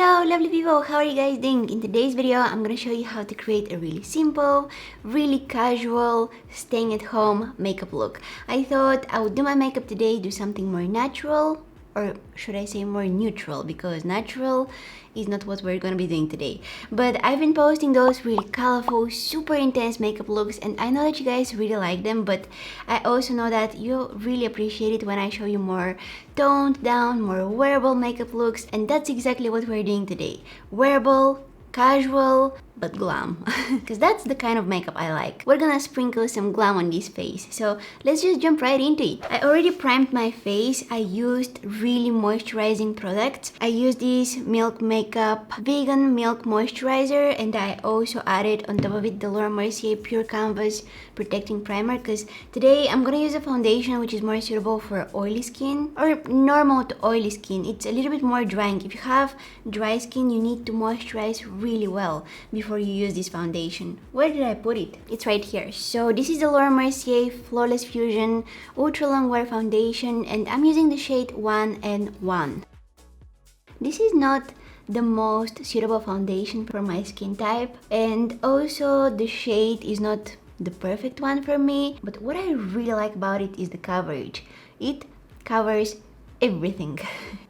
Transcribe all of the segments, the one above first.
Hello lovely people, how are you guys doing? In today's video, I'm gonna show you how to create a really simple, really casual, staying at home makeup look. I thought I would do my makeup today, do something more natural, or should I say more neutral, because natural is not what we're gonna be doing today. But I've been posting those really colorful, super intense makeup looks, and I know that you guys really like them, but I also know that you really appreciate it when I show you more toned down, more wearable makeup looks, and that's exactly what we're doing today. Wearable, casual, but glam, because that's the kind of makeup I like. We're gonna sprinkle some glam on this face, so let's just jump right into it. I already primed my face. I used really moisturizing products. I used this Milk Makeup vegan milk moisturizer, and I also added on top of it the Laura Mercier Pure Canvas protecting primer, because today I'm gonna use a foundation which is more suitable for oily skin or normal to oily skin. It's a little bit more drying. If you have dry skin, you need to moisturize really well before you use this foundation. Where did I put it? It's right here. So this is the Laura Mercier Flawless Fusion Ultra Long Wear Foundation, and I'm using the shade 1N1. This is not the most suitable foundation for my skin type, and also the shade is not the perfect one for me, but what I really like about it is the coverage. It covers everything.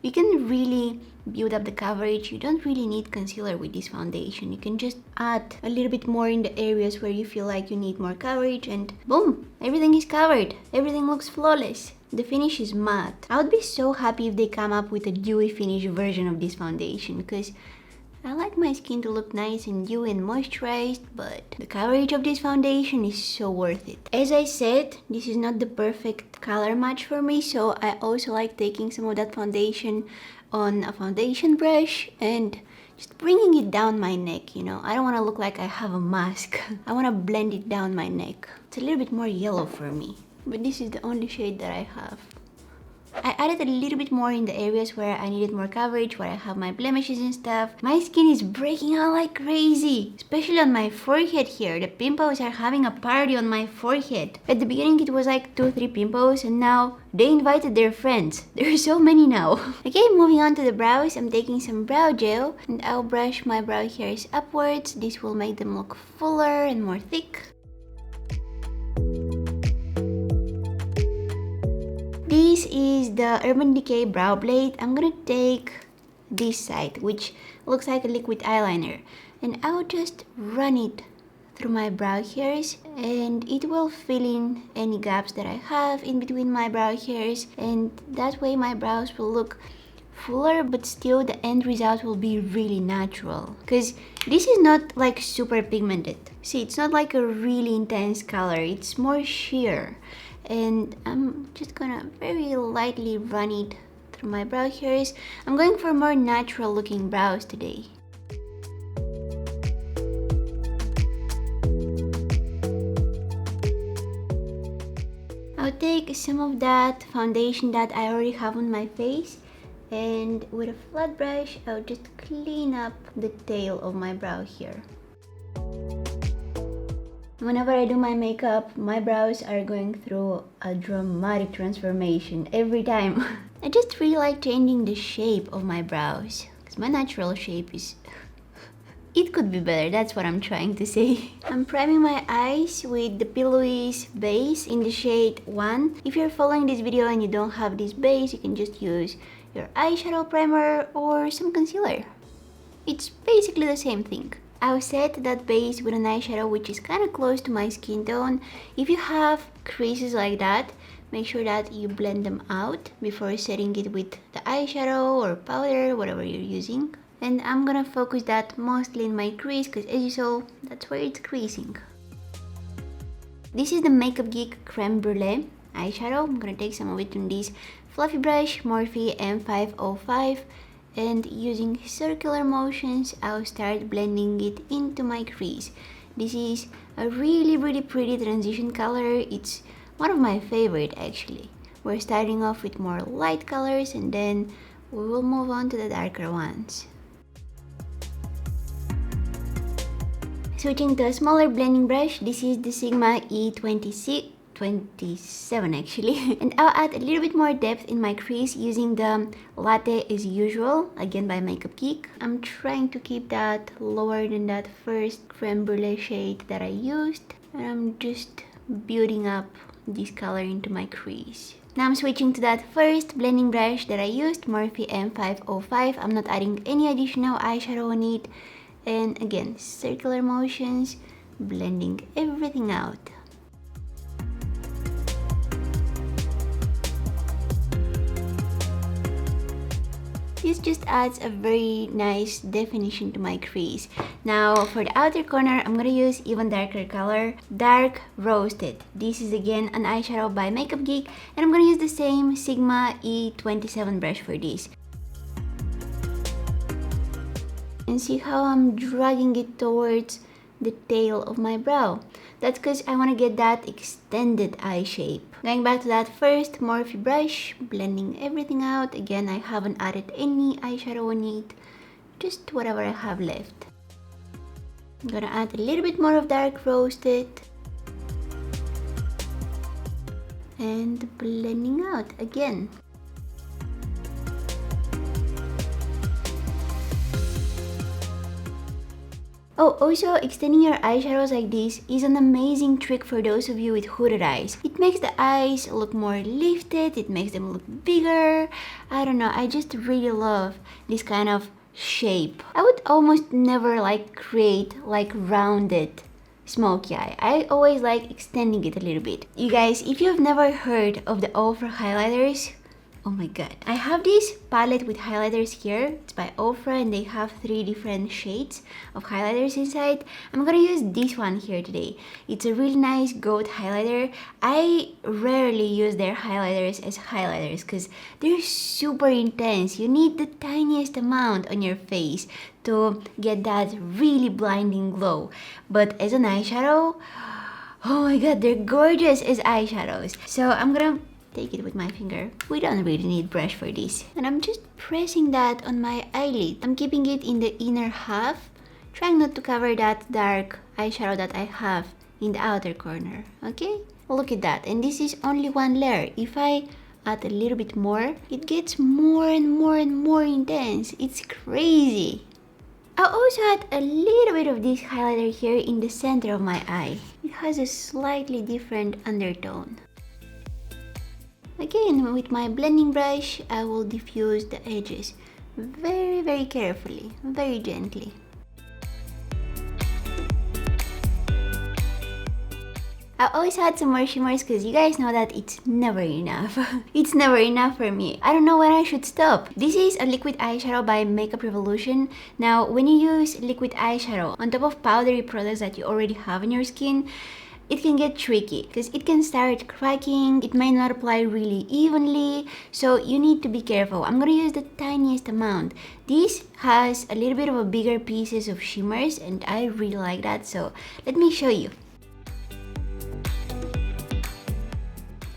You can really build up the coverage. You don't really need concealer with this foundation. You can just add a little bit more in the areas where you feel like you need more coverage, and boom, everything is covered. Everything looks flawless. The finish is matte. I would be so happy if they come up with a dewy finish version of this foundation, because I like my skin to look nice and dewy and moisturized, but the coverage of this foundation is so worth it. As I said, this is not the perfect color match for me, so I also like taking some of that foundation on a foundation brush and just bringing it down my neck, you know. I don't want to look like I have a mask. I want to blend it down my neck. It's a little bit more yellow for me, but this is the only shade that I have. I added a little bit more in the areas where I needed more coverage, where I have my blemishes and stuff. My skin is breaking out like crazy, especially on my forehead here. The pimples are having a party on my forehead. At the beginning it was like 2-3 pimples, and now they invited their friends. There are so many now. Okay, moving on to the brows. I'm taking some brow gel, and I'll brush my brow hairs upwards. This will make them look fuller and more thick. This is the Urban Decay Brow Blade. I'm gonna take this side, which looks like a liquid eyeliner, and I'll just run it through my brow hairs, and it will fill in any gaps that I have in between my brow hairs, and that way my brows will look fuller, but still the end result will be really natural, because this is not like super pigmented. See, it's not like a really intense color, it's more sheer. And I'm just gonna very lightly run it through my brow hairs. I'm going for more natural looking brows today. I'll take some of that foundation that I already have on my face, and with a flat brush I'll just clean up the tail of my brow here. Whenever I do my makeup, my brows are going through a dramatic transformation every time. I just really like changing the shape of my brows, because my natural shape is... it could be better, that's what I'm trying to say. I'm priming my eyes with the P. Louise base in the shade 1. If you're following this video and you don't have this base, you can just use your eyeshadow primer or some concealer. It's basically the same thing. I'll set that base with an eyeshadow which is kind of close to my skin tone. If you have creases like that, make sure that you blend them out before setting it with the eyeshadow or powder, whatever you're using. And I'm gonna focus that mostly in my crease, because as you saw, that's where it's creasing. This is the Makeup Geek Creme Brulee eyeshadow. I'm gonna take some of it on this fluffy brush, Morphe M505. And using circular motions, I'll start blending it into my crease. This is a really pretty transition color. It's one of my favorite actually. We're starting off with more light colors, and then we will move on to the darker ones. Switching to a smaller blending brush, this is the Sigma E26 27 actually. And I'll add a little bit more depth in my crease using the Latte as Usual, again by Makeup Geek. I'm trying to keep that lower than that first creme brulee shade that I used. And I'm just building up this color into my crease. Now I'm switching to that first blending brush that I used, Morphe M505. I'm not adding any additional eyeshadow on it. And again, circular motions, blending everything out. This just adds a very nice definition to my crease. Now for the outer corner, I'm gonna use even darker color, Dark Roasted. This is again an eyeshadow by Makeup Geek, and I'm gonna use the same Sigma E27 brush for this. And see how I'm dragging it towards the tail of my brow. That's because I want to get that extended eye shape. Going back to that first Morphe brush, blending everything out. Again, I haven't added any eyeshadow on it, just whatever I have left. I'm gonna add a little bit more of Dark Roasted. And blending out again. Oh, also extending your eyeshadows like this is an amazing trick for those of you with hooded eyes. It makes the eyes look more lifted, it makes them look bigger. I don't know, I just really love this kind of shape. I would almost never create rounded smoky eye. I always like extending it a little bit. You guys, if you've never heard of the Ofra highlighters, oh my god. I have this palette with highlighters here. It's by Ofra and they have 3 different shades of highlighters inside. I'm gonna use this one here today. It's a really nice goat highlighter. I rarely use their highlighters as highlighters because they're super intense. You need the tiniest amount on your face to get that really blinding glow. But as an eyeshadow, oh my god, they're gorgeous as eyeshadows. So I'm gonna take it with my finger. We don't really need brush for this. And I'm just pressing that on my eyelid. I'm keeping it in the inner half, trying not to cover that dark eyeshadow that I have in the outer corner. Okay? Look at that. And this is only one layer. If I add a little bit more, it gets more and more and more intense. It's crazy. I'll also add a little bit of this highlighter here in the center of my eye. It has a slightly different undertone. Again, with my blending brush, I will diffuse the edges very, very carefully, very gently. I always add some more shimmers because you guys know that it's never enough. It's never enough for me. I don't know when I should stop. This is a liquid eyeshadow by Makeup Revolution. Now, when you use liquid eyeshadow on top of powdery products that you already have on your skin, it can get tricky because it can start cracking, it may not apply really evenly, so you need to be careful. I'm gonna use the tiniest amount. This has a little bit of a bigger pieces of shimmers and I really like that, so let me show you.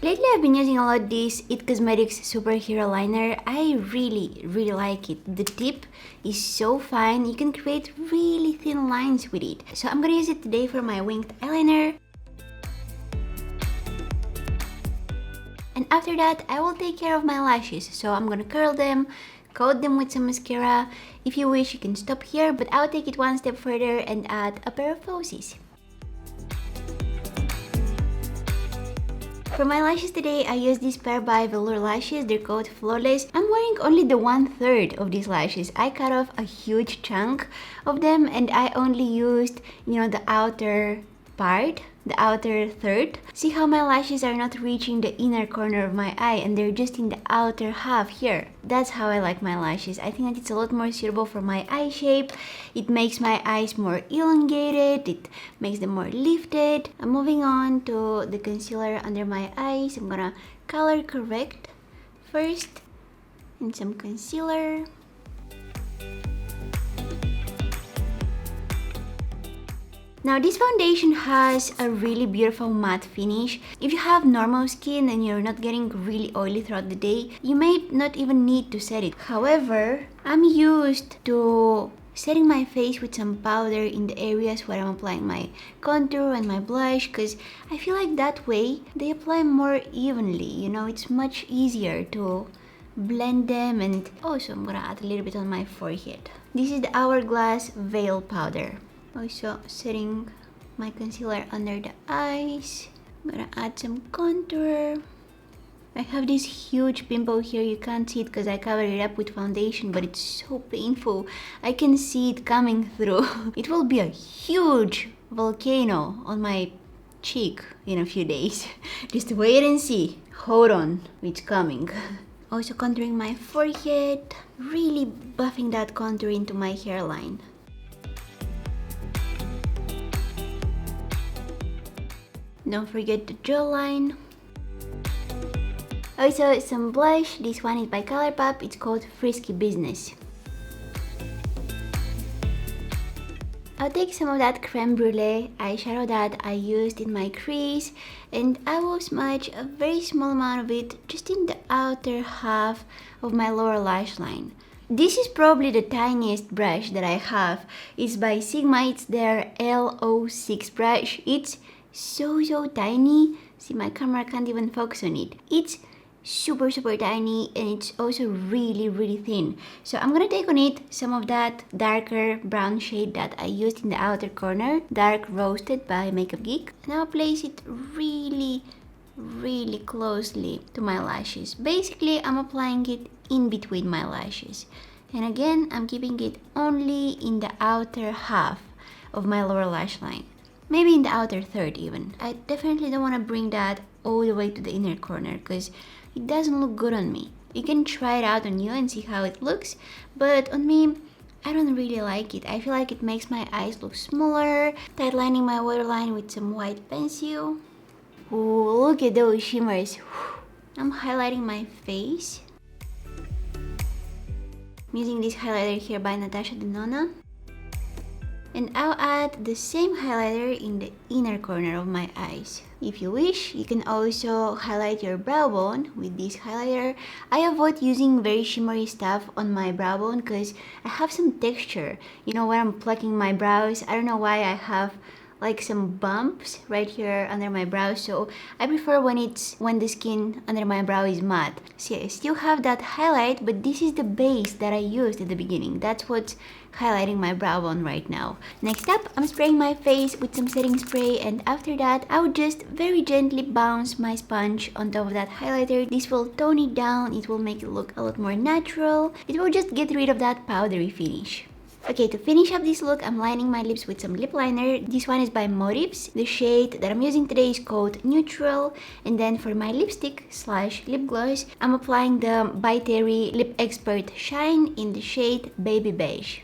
Lately I've been using a lot this It Cosmetics Superhero Liner. I really like it. The tip is so fine, you can create really thin lines with it. So I'm gonna use it today for my winged eyeliner. And after that, I will take care of my lashes. So I'm gonna curl them, coat them with some mascara. If you wish, you can stop here, but I'll take it one step further and add a pair of falsies. For my lashes today, I used this pair by Velour Lashes. They're called Flawless. I'm wearing only the 1/3 of these lashes. I cut off a huge chunk of them and I only used, the outer part, the outer third. See how my lashes are not reaching the inner corner of my eye and they're just in the outer half here. That's how I like my lashes. I think that it's a lot more suitable for my eye shape. It makes my eyes more elongated, it makes them more lifted. I'm moving on to the concealer under my eyes. I'm gonna color correct first and some concealer. Now this foundation has a really beautiful matte finish. If you have normal skin and you're not getting really oily throughout the day, you may not even need to set it. However, I'm used to setting my face with some powder in the areas where I'm applying my contour and my blush, because I feel like that way they apply more evenly, you know, it's much easier to blend them. And also I'm gonna add a little bit on my forehead. This is the Hourglass Veil Powder. Also setting my concealer under the eyes. I'm gonna add some contour. I have this huge pimple here, you can't see it because I covered it up with foundation, but it's so painful. I can see it coming through. It will be a huge volcano on my cheek in a few days. Just wait and see. Hold on, it's coming. Also contouring my forehead, really buffing that contour into my hairline. Don't forget the jawline. Also some blush, this one is by Colourpop, it's called Frisky Business. I'll take some of that creme brulee eyeshadow that I used in my crease, and I will smudge a very small amount of it just in the outer half of my lower lash line. This is probably the tiniest brush that I have. It's by Sigma, it's their L06 brush. It's so tiny. See, my camera can't even focus on it. It's super tiny, and it's also really thin. So I'm gonna take on it some of that darker brown shade that I used in the outer corner, Dark Roasted by Makeup Geek, and I'll place it really closely to my lashes. Basically I'm applying it in between my lashes, and again I'm keeping it only in the outer half of my lower lash line, maybe in the outer third even. I definitely don't want to bring that all the way to the inner corner because it doesn't look good on me. You can try it out on you and see how it looks, but on me, I don't really like it. I feel like it makes my eyes look smaller. Tightlining my waterline with some white pencil. Ooh, look at those shimmers. I'm highlighting my face. I'm using this highlighter here by Natasha Denona. And I'll add the same highlighter in the inner corner of my eyes. If you wish, you can also highlight your brow bone with this highlighter. I avoid using very shimmery stuff on my brow bone because I have some texture. You know, when I'm plucking my brows, I don't know why I have like some bumps right here under my brows, so I prefer when the skin under my brow is matte. See, I still have that highlight, but this is the base that I used at the beginning. That's what's highlighting my brow bone right now. Next up, I'm spraying my face with some setting spray, and after that I would just very gently bounce my sponge on top of that highlighter. This will tone it down, it will make it look a lot more natural, it will just get rid of that powdery finish. Okay, to finish up this look, I'm lining my lips with some lip liner. This one is by Motives. The shade that I'm using today is called Neutral. And then for my lipstick / lip gloss, I'm applying the By Terry Lip Expert Shine in the shade Baby Beige.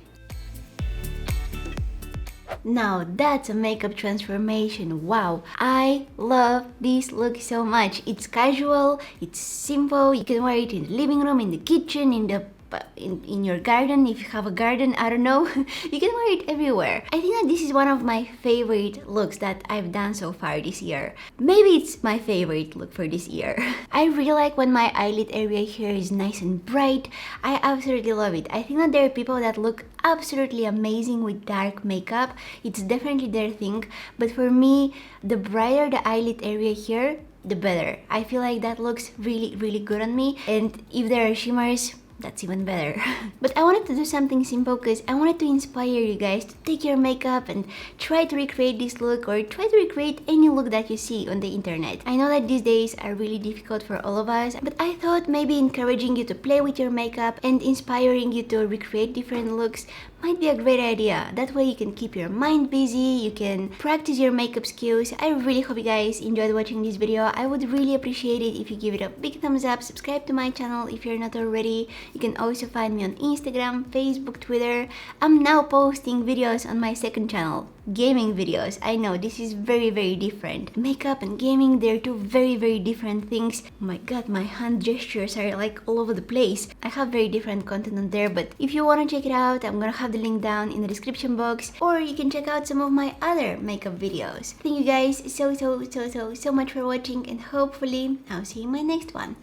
Now that's a makeup transformation. Wow, I love this look so much. It's casual, it's simple, you can wear it in the living room, in the kitchen, in your garden, if you have a garden, I don't know. You can wear it everywhere. I think that this is one of my favorite looks that I've done so far this year. Maybe it's my favorite look for this year. I really like when my eyelid area here is nice and bright. I absolutely love it. I think that there are people that look absolutely amazing with dark makeup. It's definitely their thing, but for me, the brighter the eyelid area here, the better. I feel like that looks really good on me, and if there are shimmers, that's even better. But I wanted to do something simple because I wanted to inspire you guys to take your makeup and try to recreate this look, or try to recreate any look that you see on the internet. I know that these days are really difficult for all of us, but I thought maybe encouraging you to play with your makeup and inspiring you to recreate different looks might be a great idea. That way you can keep your mind busy, you can practice your makeup skills. I really hope you guys enjoyed watching this video. I would really appreciate it if you give it a big thumbs up, subscribe to my channel if you're not already. You can also find me on Instagram, Facebook, Twitter. I'm now posting videos on my second channel, gaming videos. I know this is very different. Makeup and gaming, they're two very different things. Oh my god, my hand gestures are like all over the place. I have very different content on there, but if you want to check it out, I'm gonna have the link down in the description box, or you can check out some of my other makeup videos. Thank you guys so much for watching, and hopefully I'll see you in my next one.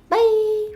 Bye!